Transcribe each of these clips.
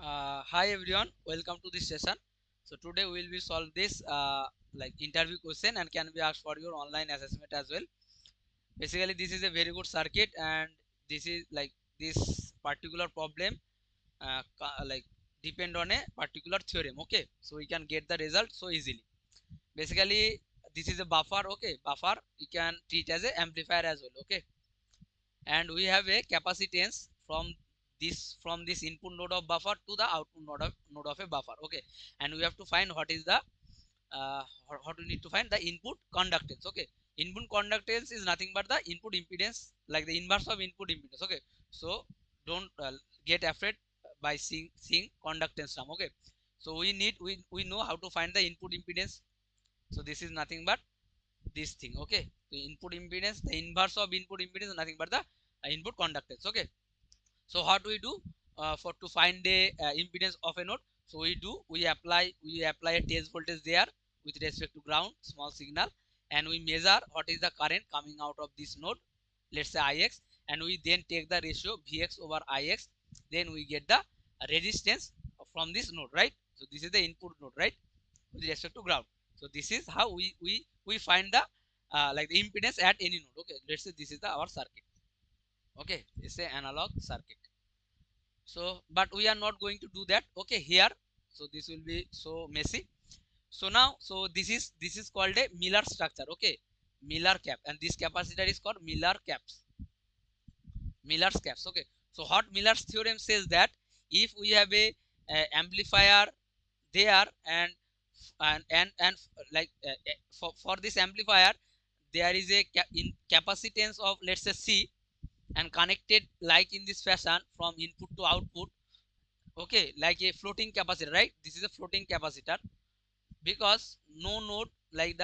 Hi everyone, welcome to this session. So today we will be solve this like interview question and can be asked for your online assessment as well. Basically, this is a very good circuit, and this is like this particular problem like depend on a particular theorem. Okay, so we can get the result so easily. Basically, this is a buffer. Okay, buffer you can treat as a amplifier as well. Okay, and we have a capacitance from this input node of buffer to the output node of a buffer. Okay, and we have to find what is the how to need to find the input conductance. Okay, input conductance is nothing but the input impedance, like the inverse of input impedance. Okay, so don't get afraid by seeing conductance term. Okay, so we know how to find the input impedance. So this is nothing but this thing. Okay, the input impedance, the inverse of input impedance is nothing but the input conductance. Okay, so what we do for to find the impedance of a node? So we apply a test voltage there with respect to ground, small signal, and we measure what is the current coming out of this node, let's say ix, and we then take the ratio vx over ix. Then we get the resistance from this node, right? So this is the input node, right, with respect to ground. So this is how we find the like the impedance at any node. Okay, let's say this is our circuit. Okay, it's a analog circuit. So but we are not going to do that, okay, here. So this will be so messy. So now, so this is called a Miller structure. Okay, Miller cap, and this capacitor is called Miller's caps. Okay, so what Miller's theorem says that if we have a amplifier there, and like for this amplifier there is a in capacitance of, let's say, C, and connected like in this fashion from input to output. Okay, like a floating capacitor, right? This is a floating capacitor because no node, like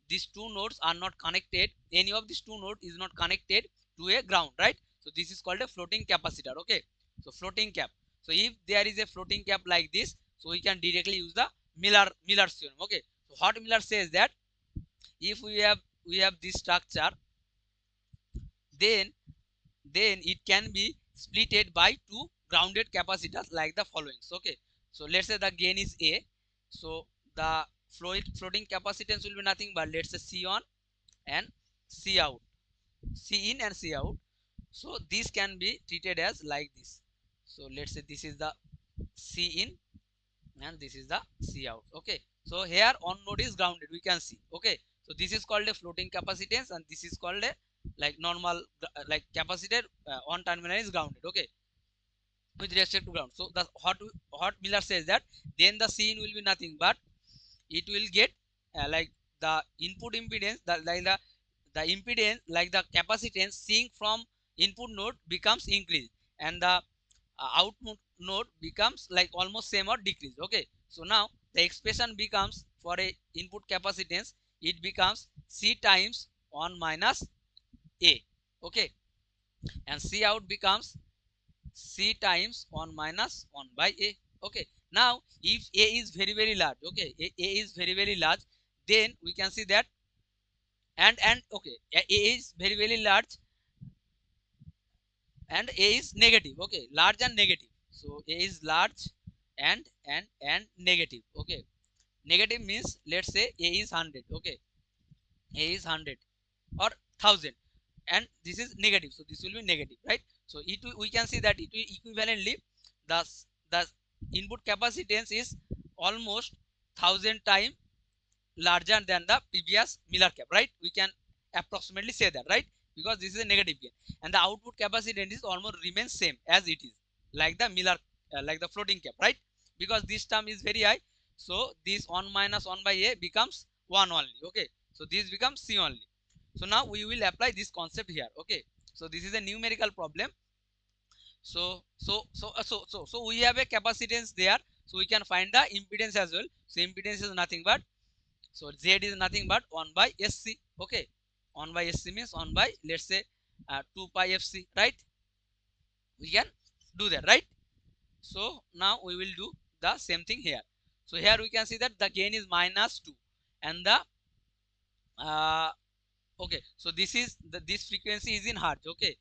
these two nodes are not connected, any of these two nodes is not connected to a ground, right? So this is called a floating capacitor. Okay, so floating cap. So if there is a floating cap like this, so we can directly use the Miller's theorem. Okay, so what Miller says that if we have this structure, then it can be splitted by two grounded capacitors like the following. So, okay, so let's say the gain is A. So the floating capacitance will be nothing but, let's say, C on and C out, C in and C out. So this can be treated as like this. So let's say this is the C in and this is the C out. Okay, so here on node is grounded, we can see. Okay, so this is called a floating capacitance, and this is called a like normal like capacitor on terminal is grounded. Okay, with respect to ground. So the what Miller says that then the C in will be nothing but it will get like the input impedance, the impedance, like the capacitance seeing from input node becomes increased, and the output node becomes like almost same or decrease. Okay, so now the expression becomes for a input capacitance, it becomes C times 1 minus A. Okay, and C out becomes C times 1 minus 1 by A. Okay, now if A is very large, okay, A is very large, then we can see that, and okay, A is very large and A is negative. Okay, large and negative. So A is large and negative. Okay, negative means, let's say, A is 100. Okay, A is 100 or 1000, and this is negative, so this will be negative, right? So we can see that it will equivalently the the input capacitance is almost 1000 times larger than the previous Miller cap, right? We can approximately say that, right? Because this is a negative gain, and the output capacitance is almost remains same as it is, like the Miller like the floating cap, right? Because this term is very high, so this 1 minus 1 by A becomes 1 only. Okay, so this becomes C only. So now we will apply this concept here. Okay, so this is a numerical problem. So we have a capacitance there, so we can find the impedance as well. So impedance is nothing but, so Z is nothing but 1 by SC. Okay, 1 by SC means 1 by, let's say, 2 pi FC, right? We can do that, right? So now we will do the same thing here. So here we can see that the gain is minus 2, and the uh, okay, so this frequency is in hertz. Okay,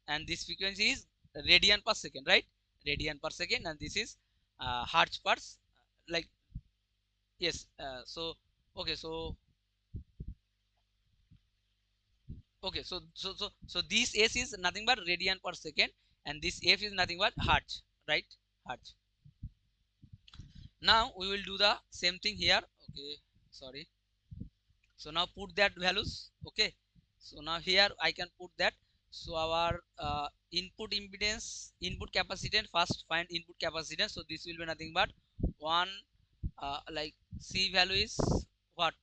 and this frequency is radian per second, right? Radian per second, and this is hertz per like yes. Okay, so okay, so this s is nothing but radian per second, and this f is nothing but hertz, right? Hertz. Now we will do the same thing here. Okay, sorry. So now put that values. Okay, so now here I can put that. So our input impedance, input capacitance, first find input capacitance. So this will be nothing but one, like c value is what?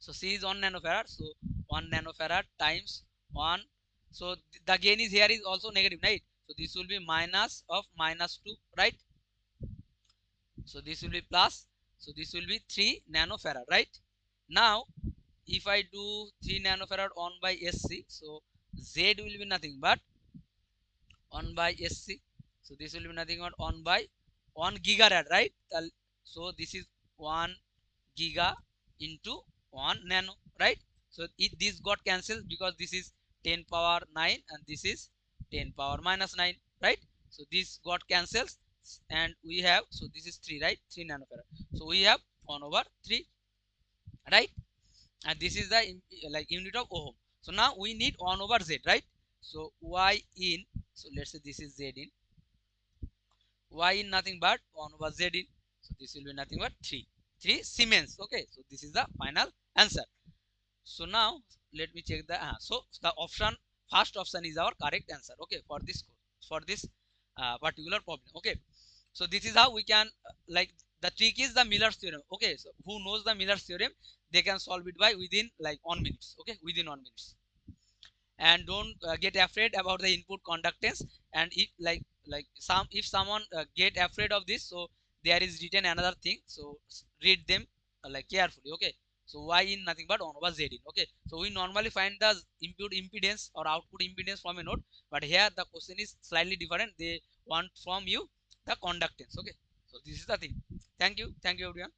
So c is 1 nanofarad, so 1 nanofarad times 1. So the gain is here is also negative, right? So this will be minus of minus 2, right? So this will be plus, so this will be 3 nanofarad, right? Now if I do 3 nanofarad on by sc, so z will be nothing but 1 by sc. So this will be nothing but 1 by 1 gigarad, right? So this is 1 giga into 1 nano, right? So this got cancelled because this is 10 power 9 and this is 10 power minus 9, right? So this got cancels, and we have, so this is 3, right? 3 nanofarad. So we have 1 over 3, right? And this is the like unit of ohm. So now we need 1 over z, right? So y in, so let's say this is z in, y in nothing but 1 over z in. So this will be nothing but 3 Siemens. Okay, so this is the final answer. So now let me check the so the option, first option is our correct answer, okay, for this for this particular problem. Okay, so this is how we can like the trick is the Miller's theorem. Okay, so who knows the Miller's theorem, they can solve it by within like 1 minute. Okay, within 1 minute. And don't get afraid about the input conductance. And if like some, if someone get afraid of this, so there is written another thing, so read them like carefully. Okay, so y in nothing but 1 over z in. Okay, so we normally find the input impedance or output impedance from a node, but here the question is slightly different. They want from you the conductance. Okay, so this is the thing. Thank you everyone.